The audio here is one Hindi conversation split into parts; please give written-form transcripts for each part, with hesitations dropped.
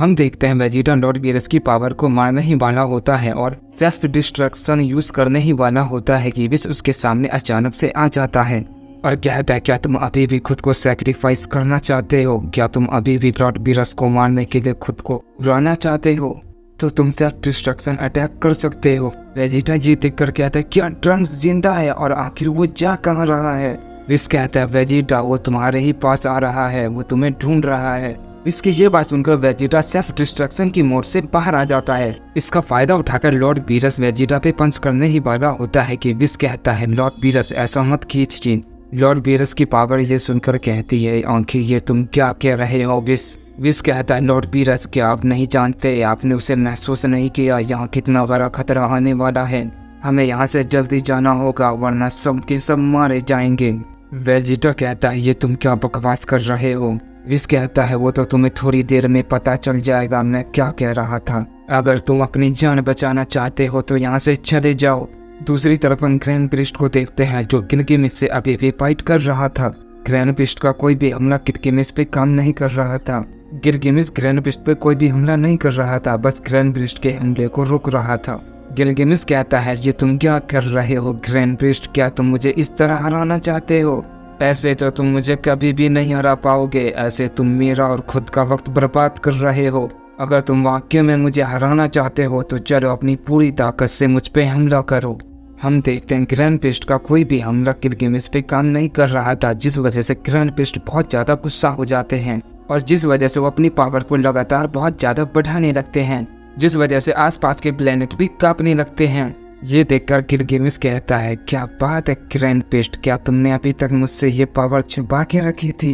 हम देखते हैं वेजिटा लॉर्ड बीरस की पावर को मारने ही वाला होता है और सेल्फ डिस्ट्रक्शन यूज करने ही वाला होता है कि विश उसके सामने अचानक से आ जाता है और कहता है, क्या तुम अभी भी खुद को सैक्रिफाइस करना चाहते हो? क्या तुम अभी भी लॉर्ड बीरस को मारने के लिए खुद को उड़ाना चाहते हो? तो तुम सेल्फ डिस्ट्रक्शन अटैक कर सकते हो। वेजिटा ये देखकर कहता है, क्या ट्रंक्स जिंदा है और आखिर वो जा कहाँ रहा है? विश कहता है, वेजिटा वो तुम्हारे ही पास आ रहा है, वो तुम्हें ढूंढ रहा है। इसकी ये बात सुनकर वेजिटा सेल्फ डिस्ट्रक्शन की मोड से बाहर आ जाता है। इसका फायदा उठाकर लॉर्ड बीरस वेजिटा पे पंच करने ही वाला होता है कि विश कहता है, लॉर्ड बीरस ऐसा मत कीजिए। लॉर्ड बीरस की पावर ये सुनकर कहती है, आंखें ये तुम क्या कह रहे हो विश? विश कहता है, लॉर्ड बीरस क्या आप नहीं जानते, आपने उसे महसूस नहीं किया यहाँ कितना बड़ा खतरा आने वाला है। हमें यहाँ से जल्दी जाना होगा वरना सब के सब मारे जाएंगे। वेजिटा कहता है, ये तुम क्या बकवास कर रहे हो? विश कहता है, वो तो तुम्हें थोड़ी देर में पता चल जाएगा मैं क्या कह रहा था। अगर तुम अपनी जान बचाना चाहते हो तो यहाँ से चले जाओ। दूसरी तरफ हम ग्रैंड प्रीस्ट को देखते हैं जो गिलगामेश से अभी भी फाइट कर रहा था। ग्रैंड प्रीस्ट का कोई भी हमला गिलगामेश पे काम नहीं कर रहा था। गिलगामेश ग्रैंड प्रीस्ट पे कोई भी हमला नहीं कर रहा था, बस ग्रैंड प्रीस्ट के हमले को रोक रहा था। गिलगामेश कहता है, ये तुम क्या कर रहे हो ग्रैंड प्रीस्ट? क्या तुम मुझे इस तरह हराना चाहते हो? ऐसे तो तुम मुझे कभी भी नहीं हरा पाओगे। ऐसे तुम मेरा और खुद का वक्त बर्बाद कर रहे हो। अगर तुम वाकई में मुझे हराना चाहते हो तो चलो अपनी पूरी ताकत से मुझ पे हमला करो। हम देखते हैं ग्रैंड प्रीस्ट का कोई भी हमला गिलगामेश पे काम नहीं कर रहा था, जिस वजह से ग्रैंड प्रीस्ट बहुत ज्यादा गुस्सा हो जाते हैं और जिस वजह से वो अपनी पावर को लगातार बहुत ज्यादा बढ़ाने लगते हैं, जिस वजह से आसपास के प्लेनेट भी कांपने लगते हैं। ये देखकर गिलगामेश कहता है, क्या बात है ग्रैंड प्रीस्ट, क्या तुमने अभी तक मुझसे ये पावर छुपा के रखी थी?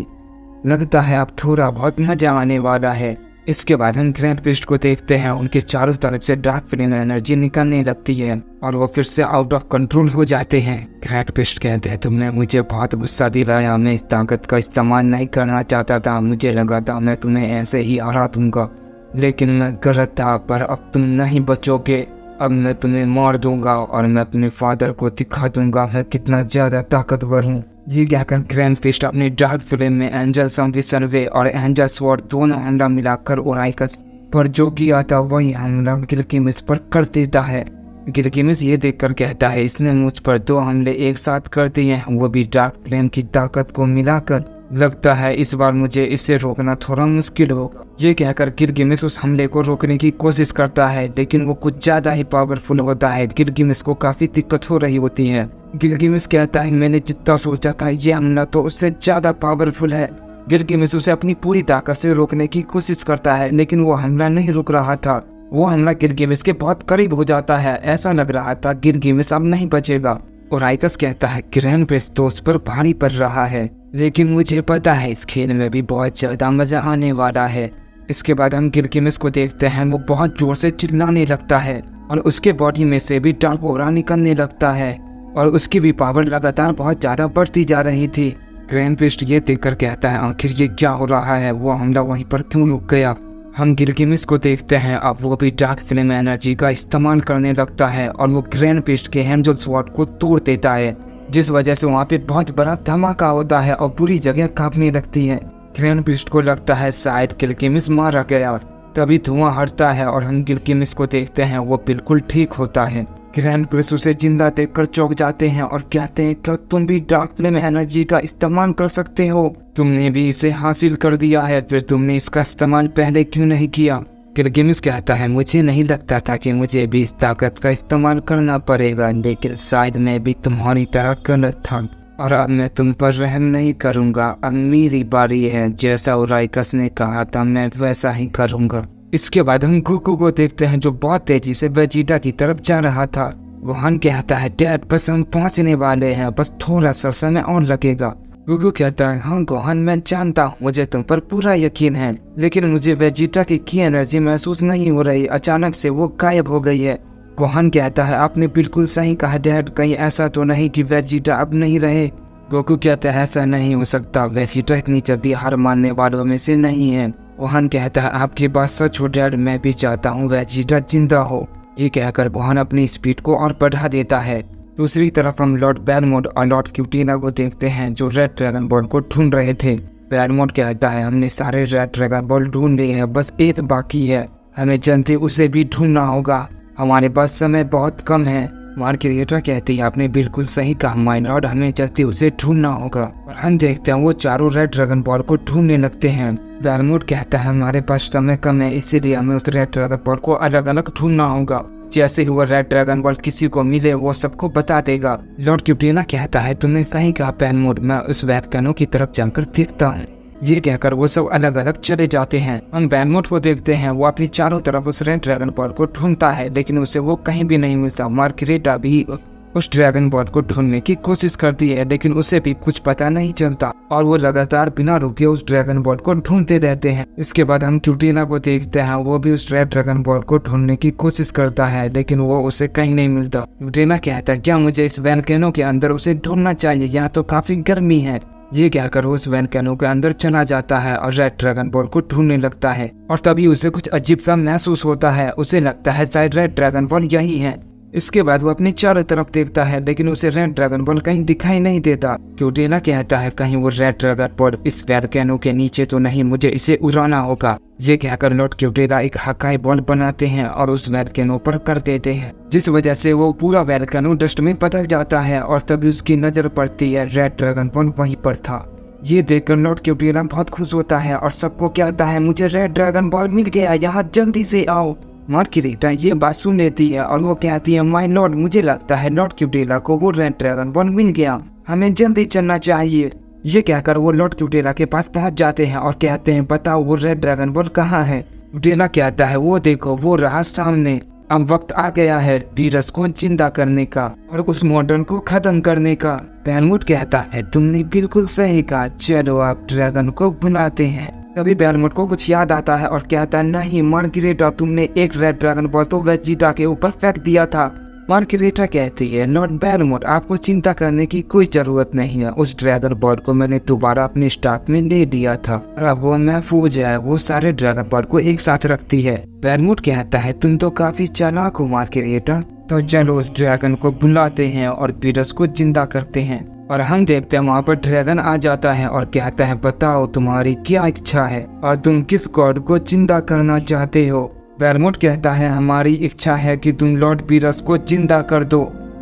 लगता है अब थोड़ा बहुत मजा आने वाला है। इसके बाद हम ग्रैंड प्रीस्ट को देखते हैं, उनके चारों तरफ से डार्क फ्लेम एनर्जी निकलने लगती है और वो फिर से आउट ऑफ कंट्रोल हो जाते हैं। ग्रैंड प्रीस्ट कहते हैं, तुमने मुझे बहुत गुस्सा दिलाया, मैं इस ताकत का इस्तेमाल नहीं करना चाहता था, मुझे लगा था मैं तुम्हें ऐसे ही हरा दूंगा, लेकिन मैं गलत था। पर अब तुम नहीं बचोगे, अब मैं तुम्हें मार दूंगा और मैं अपने फादर को दिखा दूंगा मैं कितना ज्यादा ताकतवर हूँ। ये कहकर ग्रैंड प्रीस्ट अपनी डार्क फ्लेम में एंजल सर्वे और एंजल स्वॉर्ड दोनों हमला मिलाकर ओराइकस पर जो किया था वही हमला गिलगामेश पर कर देता है। गिलगामेश ये देखकर कहता है, इसने मुझ पर 2 हमले एक साथ कर दिए हैं, वो भी डार्क फ्लेम की ताकत को मिलाकर। लगता है इस बार मुझे इसे रोकना थोड़ा मुश्किल होगा। ये कहकर गिलगामेश उस हमले को रोकने की कोशिश करता है, लेकिन वो कुछ ज्यादा ही पावरफुल होता है। गिलगामेश को काफी दिक्कत हो रही होती है। गिलगामेश कहता है, मैंने जितना सोचा था ये हमला तो उससे ज्यादा पावरफुल है। गिलगामेश उसे अपनी पूरी ताकत से रोकने की कोशिश करता है, लेकिन वो हमला नहीं रुक रहा था। वो हमला गिलगामेश के बहुत करीब हो जाता है। ऐसा लग रहा था गिलगामेश अब नहीं बचेगा। ओराइकस कहता है, ग्रैंड प्रीस्ट तो उस पर भारी पड़ रहा है, लेकिन मुझे पता है इस खेल में भी बहुत ज्यादा मजा आने वाला है। इसके बाद हम गिलगामेश को देखते हैं, वो बहुत जोर से चिल्लाने लगता है और उसके बॉडी में से भी डार्क ऑरा निकलने लगता है और उसकी भी पावर लगातार बहुत ज्यादा बढ़ती जा रही थी। ग्रैंड प्रीस्ट ये देखकर कहता है, आखिर ये क्या हो रहा है, वो हमला वहीं पर क्यों रुक गया? हम गिलगामेश को देखते हैं, अब वो भी डार्क फ्लेम एनर्जी का इस्तेमाल करने लगता है और वो ग्रैंड प्रीस्ट के एंजल स्वॉर्ड को तोड़ देता है, जिस वजह से वहाँ पे बहुत बड़ा धमाका होता है और पूरी जगह कांपने लगती है। ग्रैंड प्रीस्ट को लगता है शायद गिलगामेश मारा गया। तभी धुआं हटता है और हम गिलगामेश को देखते हैं, वो बिल्कुल ठीक होता है। ग्रैंड प्रीस्ट उसे जिंदा देखकर चौंक जाते हैं और कहते हैं, क्या तुम भी डार्क फ्लेम एनर्जी का इस्तेमाल कर सकते हो? तुमने भी इसे हासिल कर दिया है, फिर तुमने इसका इस्तेमाल पहले क्यों नहीं किया? गिलगामेश कहता है, मुझे नहीं लगता था कि मुझे भी इस ताकत का इस्तेमाल करना पड़ेगा, लेकिन शायद मैं भी तुम्हारी तरह गलत था और अब मैं तुम पर रहम नहीं करूंगा। अब मेरी बारी है, जैसा ओराइकस ने कहा था मैं वैसा ही करूंगा। इसके बाद हम गोकू को देखते हैं जो बहुत तेजी से वेजिटा की तरफ जा रहा था। गोहान कहता है, डैड बस हम पहुंचने वाले हैं, बस थोड़ा सा समय और लगेगा। गोकू कहता है, हाँ गोहान मैं जानता हूँ, मुझे तुम पर पूरा यकीन है, लेकिन मुझे वेजिटा की एनर्जी महसूस नहीं हो रही, अचानक से वो गायब हो गई है। गोहान कहता है, आपने बिल्कुल सही कहा डैड, कहीं ऐसा तो नहीं कि वेजिटा अब नहीं रहे? गोकू कहता है, ऐसा नहीं हो सकता, वेजिटा इतनी जल्दी हार मानने वालों में से नहीं है। गोहान कहता है, आपकी बात सच हो डैड, मैं भी चाहता हूँ वेजिटा जिंदा हो। ये कहकर गोहान अपनी स्पीड को और बढ़ा देता है। दूसरी तरफ हम लॉर्ड बेलमोंट और लॉर्ड क्यूटीना को देखते हैं जो रेड ड्रैगन बॉल को ढूंढ रहे थे। बैरमोट कहता है हमने सारे रेड ड्रैगन बॉल ढूंढ लिए हैं, बस एक बाकी है, हमें जल्दी उसे भी ढूंढना होगा, हमारे पास समय बहुत कम है। मार्गरेटा कहती है आपने बिल्कुल सही कहा माय लॉर्ड, हमें जल्दी उसे ढूंढना होगा। और हम देखते हैं वो चारों रेड ड्रैगन बॉल को ढूंढने लगते हैं। बैरमोट कहता है हमारे पास समय कम है, इसीलिए हमें उस रेड ड्रैगन बॉल को अलग अलग ढूंढना होगा। जैसे ही वो रेड ड्रैगन बॉल किसी को मिले वो सबको बता देगा। लॉर्ड क्यूटेला कहता है तुमने सही कहा बैरमोट, मैं उस वैल्केनो की तरफ जाकर देखता हूँ। ये कहकर वो सब अलग अलग चले जाते हैं। हम बैरमोट को देखते हैं वो अपनी चारों तरफ उस रेड ड्रैगन बॉल को ढूंढता है, लेकिन उसे वो कहीं भी नहीं मिलता। मार्गरेटा भी उस ड्रैगन बॉल को ढूंढने की कोशिश करती है, लेकिन उसे भी कुछ पता नहीं चलता और वो लगातार बिना रुके उस ड्रैगन बॉल को ढूंढते रहते हैं। इसके बाद हम क्यूटेला को देखते हैं, वो भी उस रेड ड्रैगन बॉल को ढूंढने की कोशिश करता है, लेकिन वो उसे कहीं नहीं मिलता। क्यूटेला कहता है क्या मुझे इस वैल्केनो के अंदर उसे ढूंढना चाहिए, यहाँ तो काफी गर्मी है। ये कहकर वो उस वैल्केनो के अंदर चला जाता है और रेड ड्रैगन बॉल को ढूंढने लगता है। और तभी उसे कुछ अजीब सा महसूस होता है, उसे लगता है शायद रेड ड्रैगन बॉल यही है। इसके बाद वो अपनी चारों तरफ देखता है, लेकिन उसे रेड ड्रैगन बॉल कहीं दिखाई नहीं देता। क्यूटेला कहता है कहीं वो रेड ड्रैगन बॉल इस वैल्केनो के नीचे तो नहीं, मुझे इसे उड़ाना होगा। ये कहकर लॉर्ड क्यूटेला एक हकाई बॉल बनाते हैं और उस वैल्केनो पर कर देते हैं, जिस वजह से वो पूरा वैल्केनो डस्ट में बदल जाता है। और तभी उसकी नजर पड़ती है, रेड ड्रैगन बॉल वहीं पर था। ये देखकर लॉर्ड क्यूटेला बहुत खुश होता है और सबको कहता है मुझे रेड ड्रैगन बॉल मिल गया, यहाँ जल्दी से आओ। मार्गरेटा ये बात सुन लेती है और वो कहती है माय लॉर्ड, मुझे लगता है लॉर्ड क्यूटेला को वो रेड ड्रैगन बॉल मिल गया, हमें जल्दी चलना चाहिए। ये कहकर वो लॉर्ड क्यूटेला के पास पहुंच जाते हैं और कहते हैं बताओ वो रेड ड्रैगन बॉल कहाँ है। क्यूटेला कहता है वो देखो वो रहा सामने, अब वक्त आ गया है वीरस को जिंदा करने का और उस मॉडर्न को खत्म करने का। बैरमोट कहता है तुमने बिल्कुल सही कहा, चलो आप ड्रैगन को बुलाते हैं। तभी बैरमोट को कुछ याद आता है और कहता है नहीं मार्गरेटा, तुमने एक रेड ड्रैगन बॉल तो वेजिटा के ऊपर फेंक दिया था। मार्गरेटा कहती है लॉर्ड बैरमोट, आपको चिंता करने की कोई जरूरत नहीं है, उस ड्रैगन बॉल को मैंने दोबारा अपने स्टॉक में ले लिया था और अब वो महफूज है। वो सारे ड्रैगन बॉल को एक साथ रखती है। बैरमोट कहता है तुम तो काफी चालाक हो मार्गरेटा, तो चलो उस ड्रैगन को बुलाते हैं और वीरस को जिंदा करते हैं। और हम देखते हैं वहाँ पर ड्रैगन आ जाता है और कहता है बताओ तुम्हारी क्या इच्छा है और तुम किस गॉड को जिंदा करना चाहते हो। बैरमोट कहता है हमारी इच्छा है कि तुम लॉर्ड वीरस को जिंदा कर दो।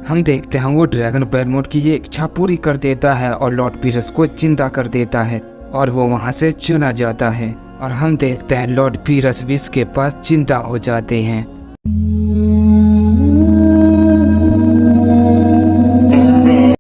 हम देखते हैं वो ड्रैगन बैरमोट की ये इच्छा पूरी कर देता है और लॉर्ड वीरस को जिंदा कर देता है और वो वहाँ से चला जाता है। और हम देखते हैं लॉर्ड वीरस विश के पास जिंदा हो जाते हैं।